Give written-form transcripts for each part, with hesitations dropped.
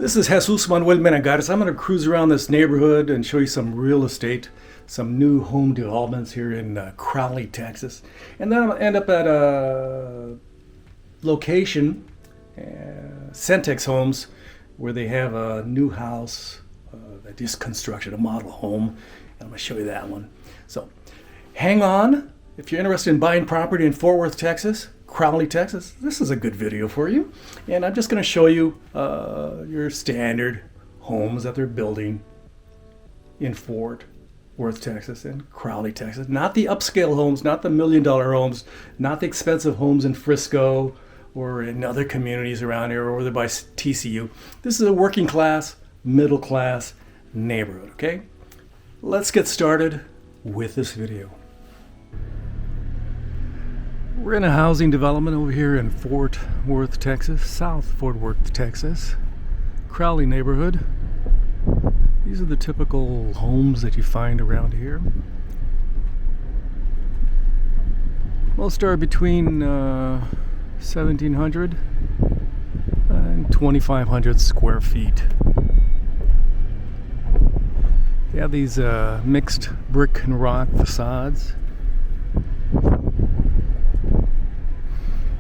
This is Jesus Manuel Menegares. I'm going to cruise around this neighborhood and show you some real estate, some new home developments here in Crowley, Texas. And then I'm going to end up at a location, Centex Homes, where they have a new house that just constructed, a model home. And I'm going to show you that one. So hang on. If you're interested in buying property in Fort Worth, Texas, Crowley, Texas, this is a good video for you. And I'm just going to show you your standard homes that they're building in Fort Worth, Texas and Crowley, Texas. Not the upscale homes, not the $1 million homes, not the expensive homes in Frisco or in other communities around here or over there by TCU. This is a working class, middle class neighborhood, okay? Let's get started with this video. We're in a housing development over here in Fort Worth, Texas, South Fort Worth, Texas, Crowley neighborhood. These are the typical homes that you find around here. Most are between 1,700 and 2,500 square feet. They have these mixed brick and rock facades.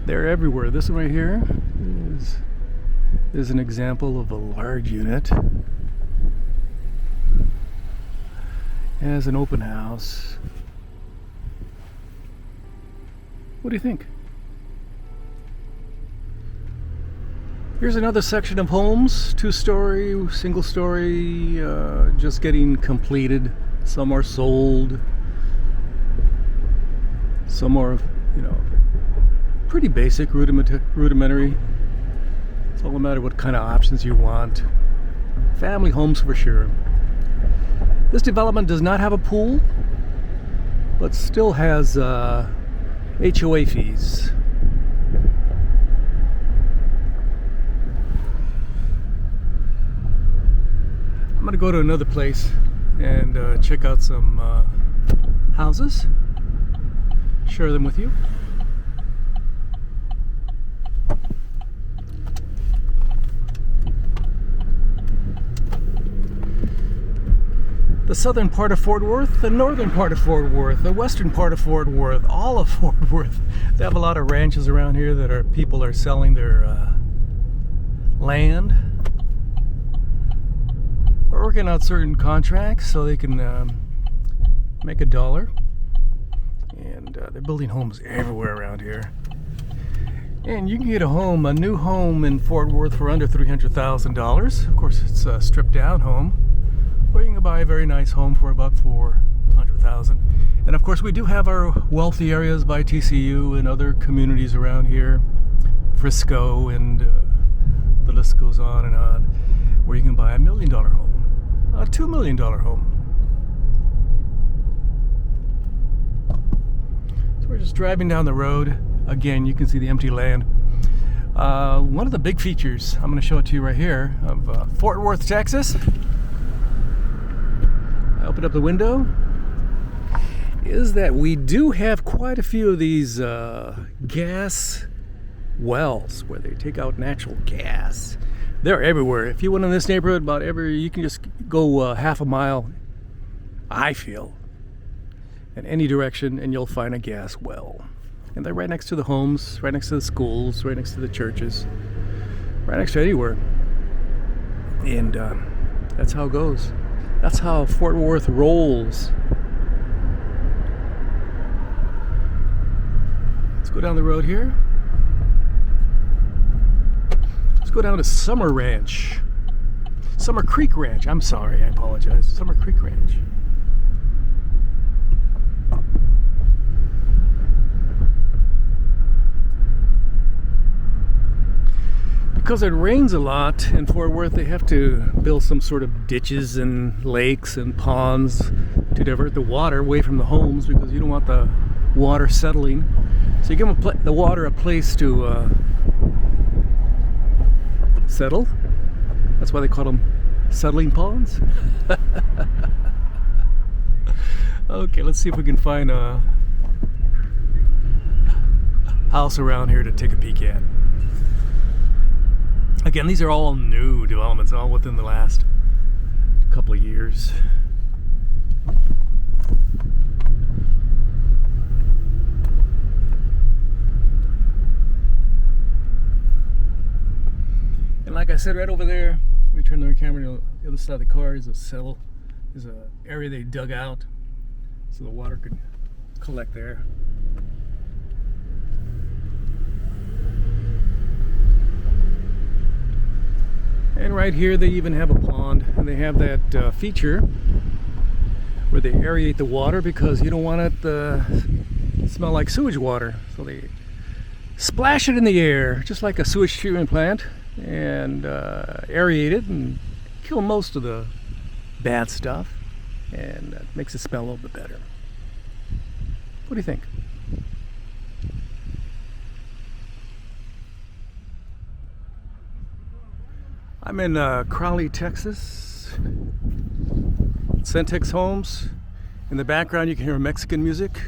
They're everywhere. This one right here is an example of a large unit. It has an open house. What do you think? Here's another section of homes, 2-story, single-story, just getting completed. Some are sold. Some are, pretty basic, rudimentary. It's all a matter of what kind of options you want. Family homes for sure. This development does not have a pool, but still has HOA fees. I'm going to go to another place and check out some houses, share them with you. The southern part of Fort Worth, the northern part of Fort Worth, the western part of Fort Worth, all of Fort Worth. They have a lot of ranches around here that people are selling their land or working out certain contracts so they can make a dollar. And they're building homes everywhere around here. And you can get a new home in Fort Worth for under $300,000. Of course, it's a stripped down home. Or you can buy a very nice home for about $400,000. And of course, we do have our wealthy areas by TCU and other communities around here, Frisco, and the list goes on and on, where you can buy a $1 million home, a $2 million home. So we're just driving down the road. Again, you can see the empty land. One of the big features, I'm going to show it to you right here, of Fort Worth, Texas. I opened up the window, is that we do have quite a few of these gas wells where they take out natural gas. They're everywhere. If you went in this neighborhood, you can just go half a mile, I feel, in any direction, and you'll find a gas well. And they're right next to the homes, right next to the schools, right next to the churches, right next to anywhere. And that's how it goes. That's how Fort Worth rolls. Let's go down the road here. Let's go down to Summer Creek Ranch. I'm sorry, I apologize. Summer Creek Ranch. Because it rains a lot in Fort Worth, they have to build some sort of ditches and lakes and ponds to divert the water away from the homes because you don't want the water settling. So you give the water a place to settle. That's why they call them settling ponds. Okay, let's see if we can find a house around here to take a peek at. Again, these are all new developments, all within the last couple of years. And like I said, right over there, we turn the camera to the other side of the car, is a cell, is an area they dug out so the water could collect there. And right here they even have a pond, and they have that feature where they aerate the water because you don't want it to smell like sewage water. So they splash it in the air, just like a sewage treatment plant, and aerate it and kill most of the bad stuff, and that makes it smell a little bit better. What do you think? I'm in Crowley, Texas. Centex Homes. In the background you can hear Mexican music.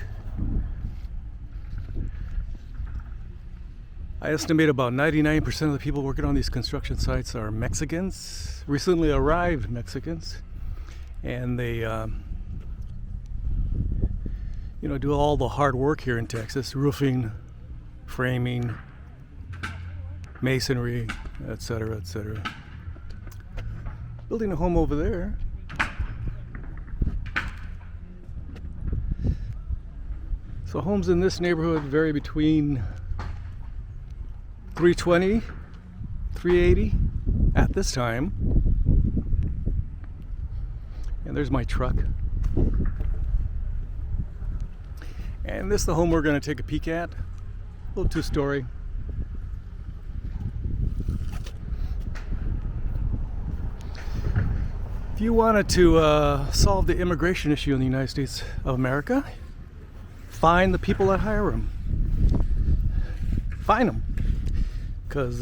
I estimate about 99% of the people working on these construction sites are Mexicans, recently arrived Mexicans, and they do all the hard work here in Texas: roofing, framing, masonry, etc., etc. Building a home over there. So homes in this neighborhood vary between $320, $380 at this time. And there's my truck. And this is the home we're going to take a peek at. A little two-story. If you wanted to solve the immigration issue in the United States of America, find the people that hire them. Find them. Because,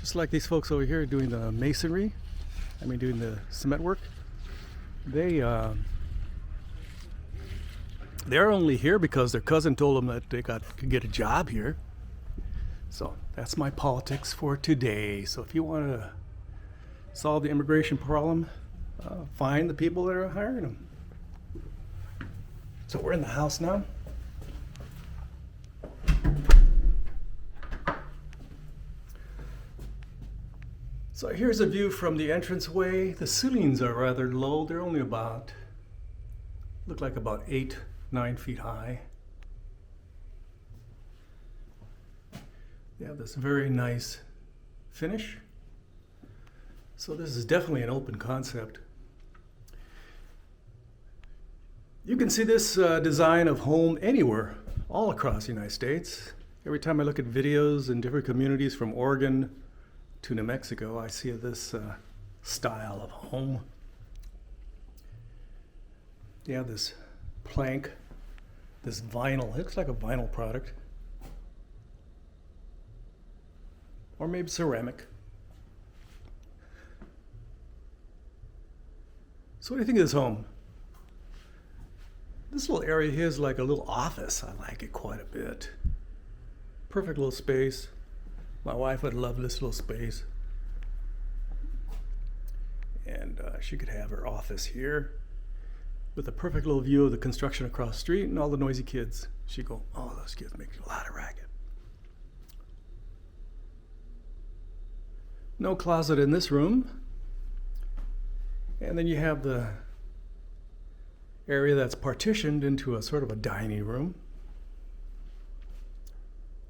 just like these folks over here doing the masonry, doing the cement work, they're only here because their cousin told them that they could get a job here. So that's my politics for today. So if you want to solve the immigration problem, find the people that are hiring them. So we're in the house now. So here's a view from the entranceway. The ceilings are rather low. They're only look like about 8-9 feet high. They have this very nice finish. So this is definitely an open concept. You can see this design of home anywhere, all across the United States. Every time I look at videos in different communities from Oregon to New Mexico, I see this style of home. They have this plank, this vinyl. It looks like a vinyl product. Or maybe ceramic. So what do you think of this home? This little area here is like a little office. I like it quite a bit. Perfect little space. My wife would love this little space. And she could have her office here with a perfect little view of the construction across the street and all the noisy kids. She'd go, oh, those kids make a lot of racket. No closet in this room. And then you have the area that's partitioned into a sort of a dining room.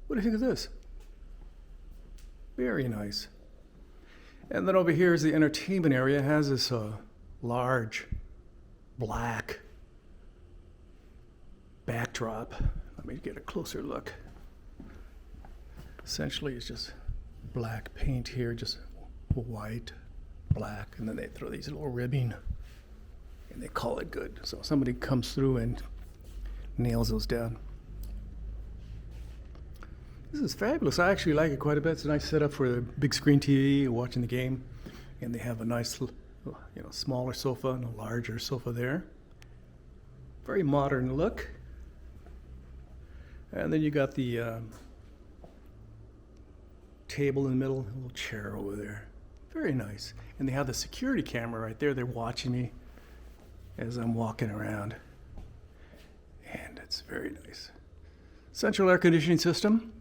What do you think of this? Very nice. And then over here is the entertainment area. It has this large black backdrop. Let me get a closer look. Essentially, it's just black paint here, just white, black, and then they throw these little ribbing and they call it good. So somebody comes through and nails those down. This is fabulous. I actually like it quite a bit. It's a nice setup for the big screen TV, watching the game. And they have a nice, smaller sofa and a larger sofa there. Very modern look. And then you got the table in the middle, a little chair over there. Very nice. And they have the security camera right there. They're watching me as I'm walking around. And it's very nice. Central air conditioning system.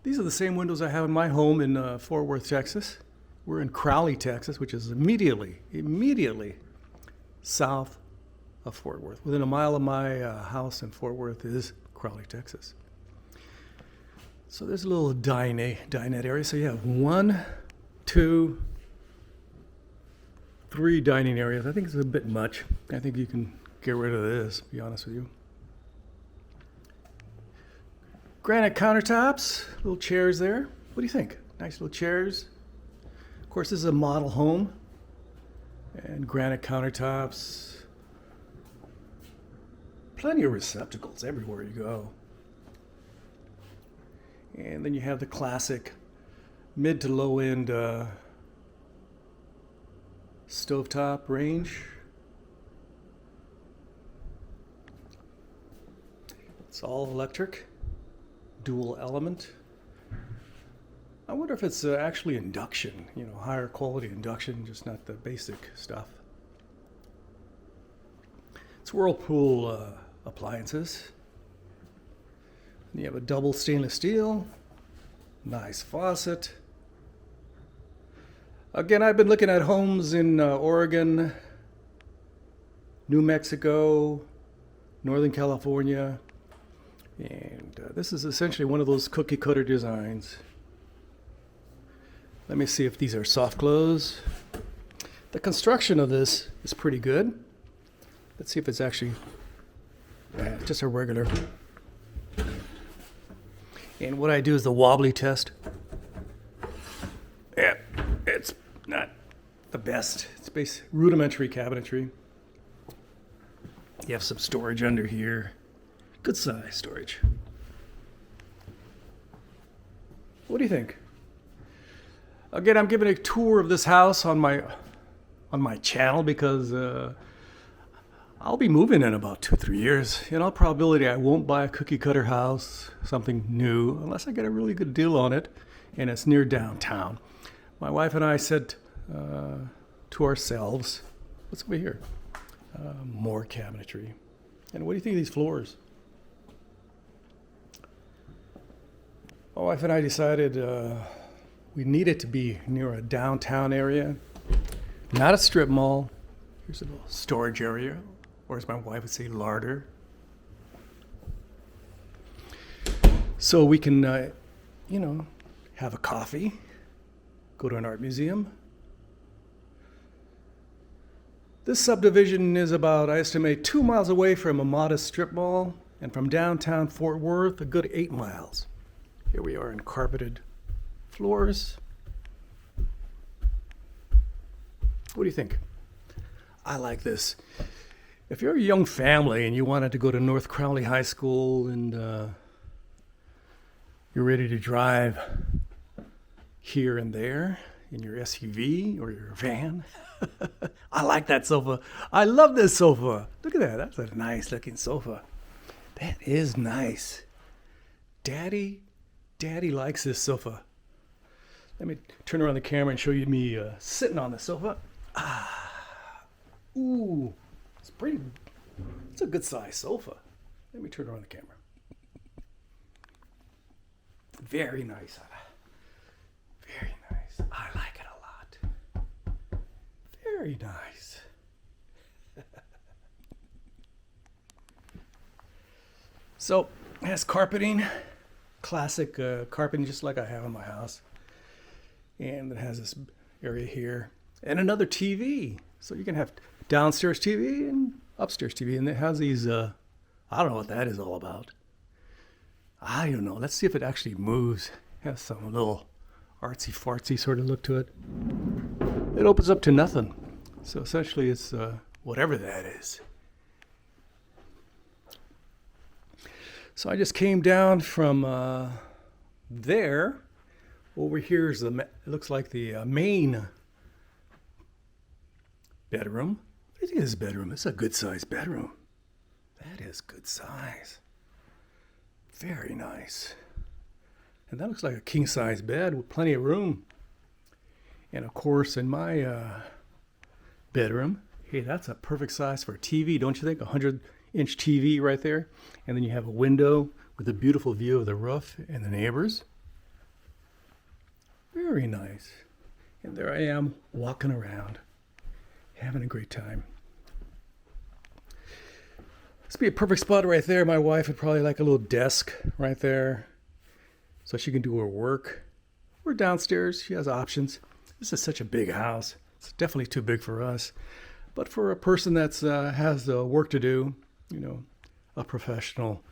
These are the same windows I have in my home in Fort Worth, Texas. We're in Crowley, Texas, which is immediately south of Fort Worth. Within a mile of my house in Fort Worth is Crowley, Texas. So there's a little dinette area. So you have 1, 2, 3 dining areas. I think it's a bit much. I think you can get rid of this, to be honest with you. Granite countertops, little chairs there. What do you think? Nice little chairs. Of course, this is a model home. And granite countertops. Plenty of receptacles everywhere you go. And then you have the classic mid to low end stovetop range. It's all electric, dual element. I wonder if it's actually induction, higher quality induction, just not the basic stuff. It's Whirlpool appliances. And you have a double stainless steel, nice faucet. Again, I've been looking at homes in Oregon, New Mexico, Northern California, and this is essentially one of those cookie cutter designs. Let me see if these are soft close. The construction of this is pretty good. Let's see if it's actually just a regular. And what I do is the wobbly test. Yeah, it's not the best. It's basic rudimentary cabinetry. You have some storage under here. Good size storage. What do you think? Again, I'm giving a tour of this house on my channel because I'll be moving in about 2-3 years. In all probability, I won't buy a cookie cutter house, something new, unless I get a really good deal on it, and it's near downtown. My wife and I said to ourselves, what's over here? More cabinetry. And what do you think of these floors? My wife and I decided we needed to be near a downtown area, not a strip mall. Here's a little storage area, or as my wife would say, larder. So we can, have a coffee, go to an art museum. This subdivision is about, I estimate, 2 miles away from a modest strip mall, and from downtown Fort Worth, a good 8 miles. Here we are in carpeted floors. What do you think? I like this. If you're a young family and you wanted to go to North Crowley High School and you're ready to drive here and there in your SUV or your van, I like that sofa. I love this sofa. Look at that. That's a nice looking sofa. That is nice. Daddy likes this sofa. Let me turn around the camera and show you me sitting on the sofa. Ooh, it's a good size sofa. Let me turn around the camera. Very nice. Very nice. I like it a lot. Very nice. So, it has carpeting. Classic carpeting, just like I have in my house. And it has this area here. And another TV. So you can have downstairs TV and upstairs TV. And it has these, I don't know what that is all about. I don't know. Let's see if it actually moves. It has some little artsy-fartsy sort of look to it. It opens up to nothing. So essentially it's whatever that is. So I just came down from there. Over here is it looks like the main bedroom. What do you think of this bedroom? It's a good sized bedroom. That is good size. Very nice. And that looks like a king-size bed with plenty of room. And of course, in my bedroom, hey, that's a perfect size for a TV, don't you think? A 100-inch TV right there. And then you have a window with a beautiful view of the roof and the neighbors. Very nice. And there I am walking around, having a great time. This would be a perfect spot right there. My wife would probably like a little desk right there so she can do her work. We're downstairs. She has options. This is such a big house. It's definitely too big for us. But for a person that has the work to do, you know, a professional,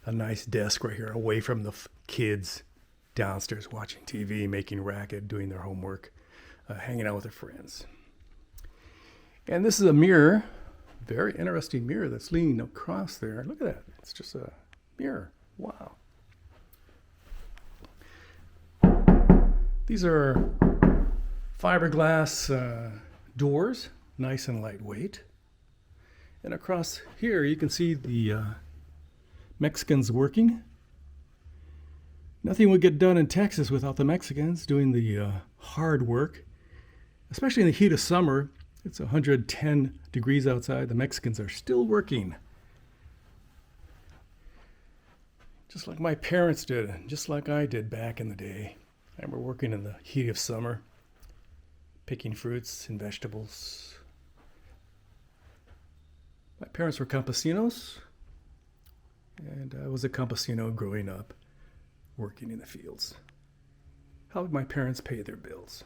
a nice desk right here away from the kids downstairs watching TV, making racket, doing their homework, hanging out with their friends. And this is a mirror. Very interesting mirror that's leaning across there. Look at that. It's just a mirror. Wow. These are fiberglass doors, nice and lightweight. And across here you can see the Mexicans working. Nothing would get done in Texas without the Mexicans doing the hard work, especially in the heat of summer. It's 110 degrees outside. The Mexicans are still working. Just like my parents did, just like I did back in the day. I remember working in the heat of summer, picking fruits and vegetables. My parents were campesinos, and I was a campesino growing up, working in the fields. How would my parents pay their bills?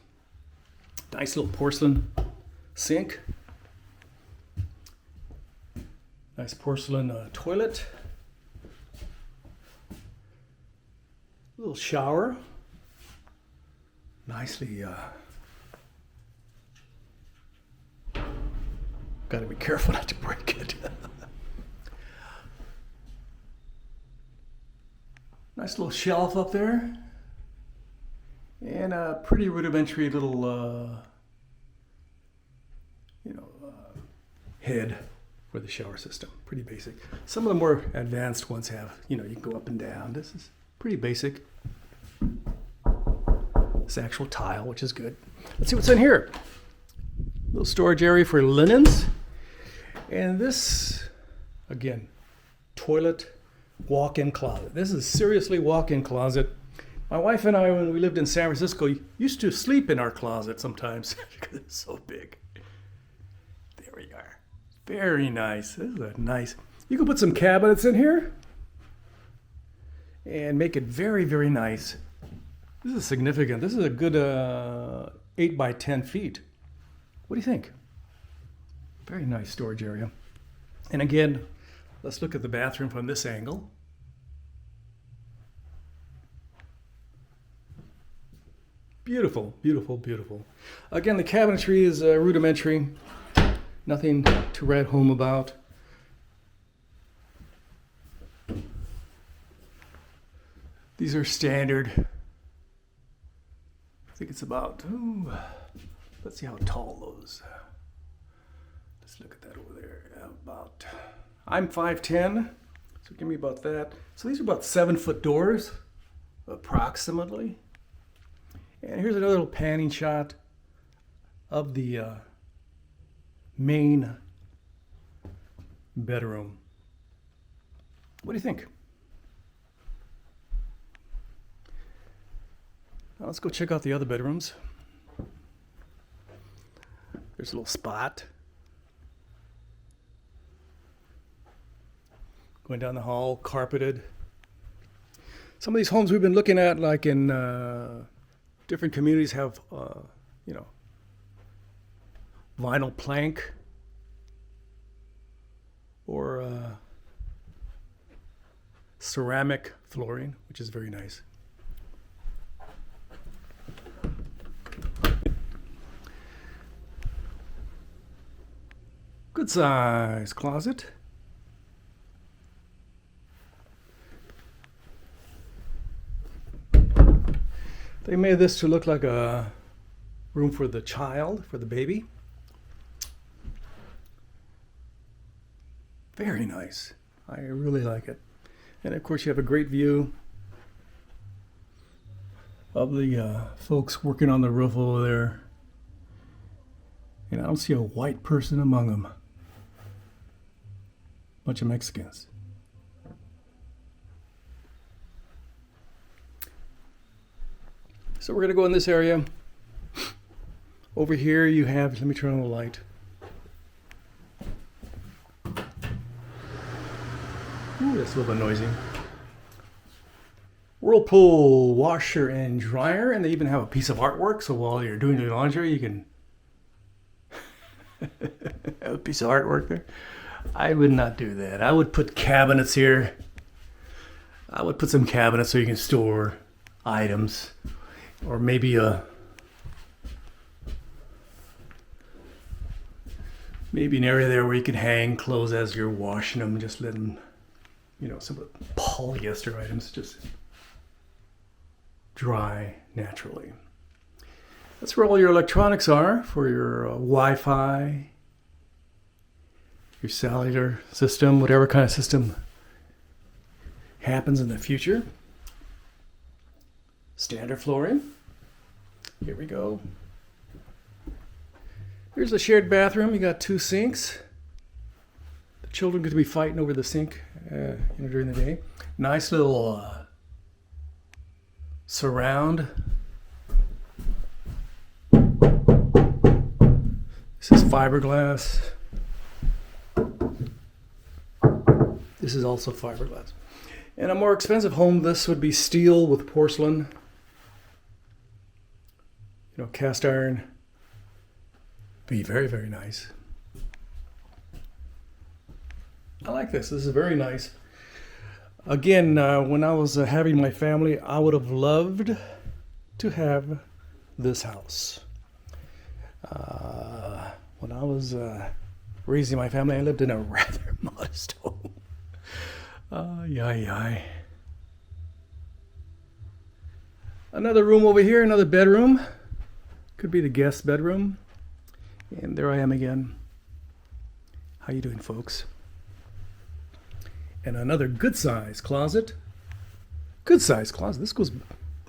Nice little porcelain sink, nice porcelain toilet, little shower, nicely, gotta be careful not to break it. Nice little shelf up there, and a pretty rudimentary little head for the shower system. Pretty basic. Some of the more advanced ones have, you can go up and down. This is pretty basic. It's actual tile, which is good. Let's see what's in here. Little storage area for linens. And this, again, toilet, walk-in closet. This is seriously walk-in closet. My wife and I, when we lived in San Francisco, used to sleep in our closet sometimes because it's so big. There we are. Very nice. This is a nice. You can put some cabinets in here and make it very, very nice. This is significant. This is a good 8 by 10 feet. What do you think? Very nice storage area. And again, let's look at the bathroom from this angle. Beautiful, beautiful, beautiful. Again, the cabinetry is rudimentary. Nothing to write home about. These are standard. I think it's about, let's see how tall those. Let's look at that over there. About, I'm 5'10", so give me about that. So these are about 7-foot doors, approximately. And here's another little panning shot of the main bedroom. What do you think? Now let's go check out the other bedrooms. There's a little spot. Going down the hall, carpeted. Some of these homes we've been looking at, like in different communities, have vinyl plank or ceramic flooring, which is very nice. Good size closet. They made this to look like a room for the child, for the baby. Very nice. I really like it. And of course you have a great view of the folks working on the roof over there. And I don't see a white person among them. Bunch of Mexicans. So we're going to go in this area. Over here you have, let me turn on the light. Ooh, that's a little bit noisy. Whirlpool washer and dryer, and they even have a piece of artwork, so while you're doing your laundry you can have a piece of artwork there. I would not do that. I would put cabinets here. I would put some cabinets so you can store items, or maybe an area there where you can hang clothes as you're washing them. Just let them, some of the polyester items just dry naturally. That's where all your electronics are for your Wi-Fi, your cellular system, whatever kind of system happens in the future. Standard flooring. Here we go. Here's a shared bathroom. You got 2 sinks. The children get to be fighting over the sink during the day. Nice little surround. This is fiberglass. This is also fiberglass. And a more expensive home, this would be steel with porcelain. Cast iron. Be very, very nice. I like this. This is very nice. Again, when I was having my family, I would have loved to have this house. When I was raising my family, I lived in a rather modest home. Another room over here, another bedroom. Could be the guest bedroom. And there I am again. How you doing, folks? And another good size closet. Good size closet. This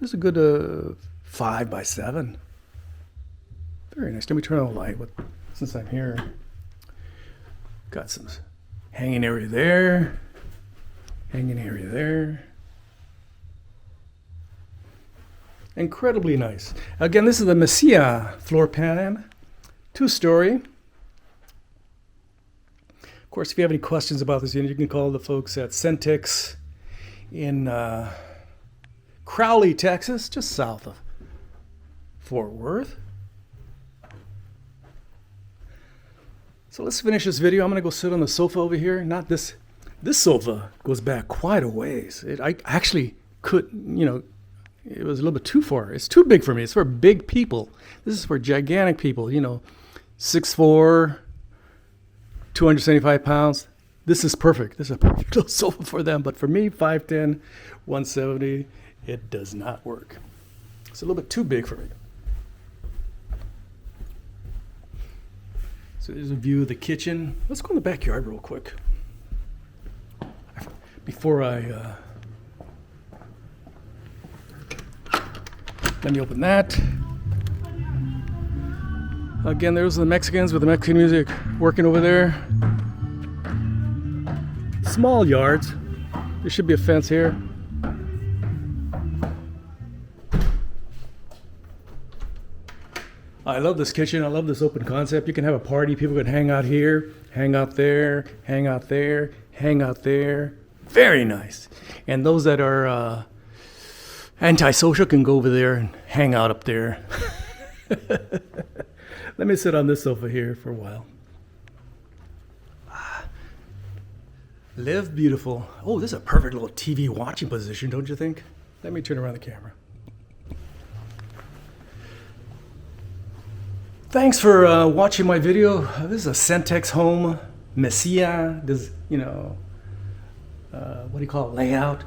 is a good 5 by 7. Very nice. Let me turn on the light since I'm here. Got some hanging area there. Hanging area there. Incredibly nice. Again, this is the Mesilla Floor-plan. 2-story. Of course, if you have any questions about this unit, you can call the folks at Centex in Crowley, Texas, just south of Fort Worth. So let's finish this video. I'm going to go sit on the sofa over here. Not this. This sofa goes back quite a ways. I actually could, it was a little bit too far. It's too big for me. It's for big people. This is for gigantic people, 6'4", 275 pounds. This is perfect. This is a perfect little sofa for them. But for me, 5'10", 170, it does not work. It's a little bit too big for me. So there's a view of the kitchen. Let's go in the backyard real quick. Before I... let me open that. Again, there's the Mexicans with the Mexican music working over there. Small yards. There should be a fence here. I love this kitchen. I love this open concept. You can have a party. People can hang out here, hang out there, hang out there, hang out there. Very nice. And those that are antisocial can go over there and hang out up there. Let me sit on this sofa here for a while. Live beautiful. Oh, this is a perfect little TV watching position, don't you think? Let me turn around the camera. Thanks for watching my video. This is a Centex home, Mesilla. This, what do you call it? Layout.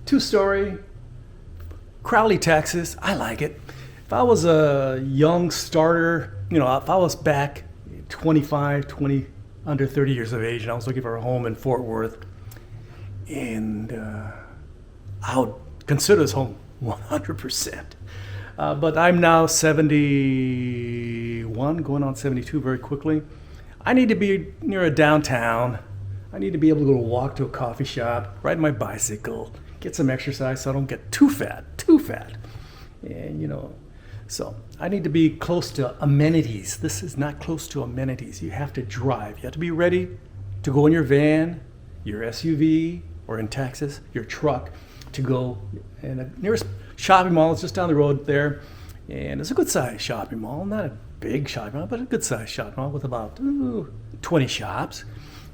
2-story. Crowley, Texas. I like it. If I was a young starter, if I was back 25, 20, under 30 years of age, and I was looking for a home in Fort Worth, and I would consider this home 100%. But I'm now 71, going on 72 very quickly. I need to be near a downtown. I need to be able to go walk to a coffee shop, ride my bicycle, get some exercise so I don't get too fat. And, so I need to be close to amenities. This is not close to amenities. You have to drive. You have to be ready to go in your van, your SUV, or in Texas, your truck, to go. And the nearest shopping mall is just down the road there. And it's a good sized shopping mall, not a big shopping mall, but a good sized shopping mall with about 20 shops.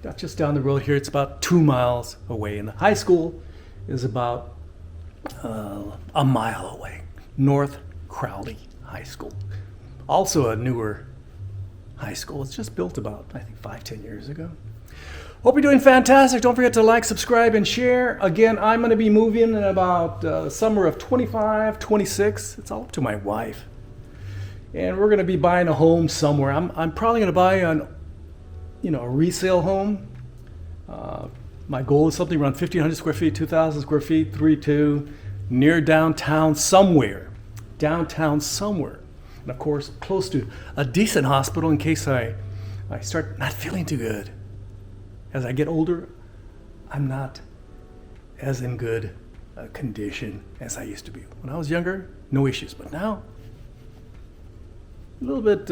That's just down the road here. It's about 2 miles away. And the high school is about a mile away. North Crowley High School. Also a newer high school. It's just built about, I think, 5-10 years ago. Hope you're doing fantastic. Don't forget to like, subscribe, and share. Again, I'm going to be moving in about summer of 25, 26. It's all up to my wife. And we're going to be buying a home somewhere. I'm probably going to buy a resale home. My goal is something around 1,500 square feet, 2,000 square feet, 3-2, near downtown somewhere. And of course, close to a decent hospital in case I start not feeling too good. As I get older, I'm not as in good condition as I used to be. When I was younger, no issues, but now, a little bit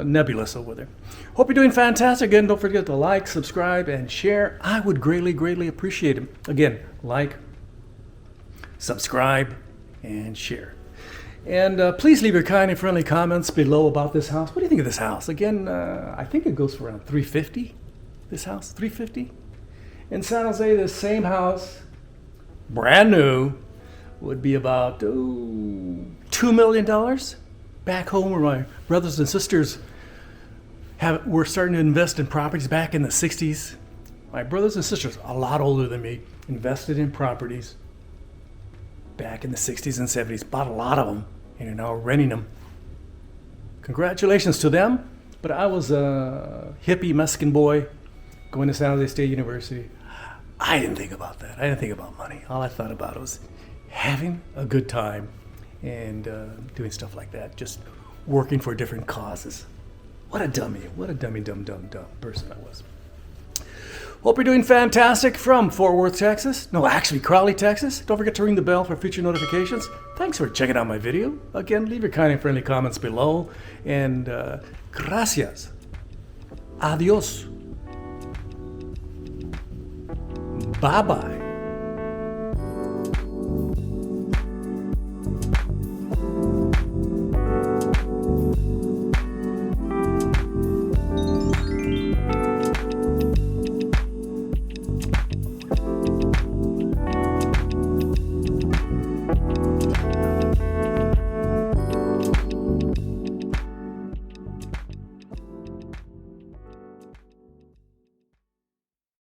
nebulous over there. Hope you're doing fantastic. Again, don't forget to like, subscribe, and share. I would greatly appreciate it. Again, like, subscribe, and share. And please leave your kind and friendly comments below about this house. What do you think of this house? Again, I think it goes for around $350. This house, $350. In San Jose, the same house, brand new, would be about $2 million. Back home where my brothers and sisters were starting to invest in properties back in the 60s. My brothers and sisters, a lot older than me, invested in properties back in the 60s and 70s, bought a lot of them, and are now renting them. Congratulations to them. But I was a hippie Mexican boy going to San Jose State University. I didn't think about that. I didn't think about money. All I thought about was having a good time and doing stuff like that, just working for different causes. What a dummy, dumb person I was. Hope you're doing fantastic from Fort Worth, Texas. No, actually Crowley, Texas. Don't forget to ring the bell for future notifications. Thanks for checking out my video. Again, leave your kind and friendly comments below. And gracias. Adios. Bye-bye.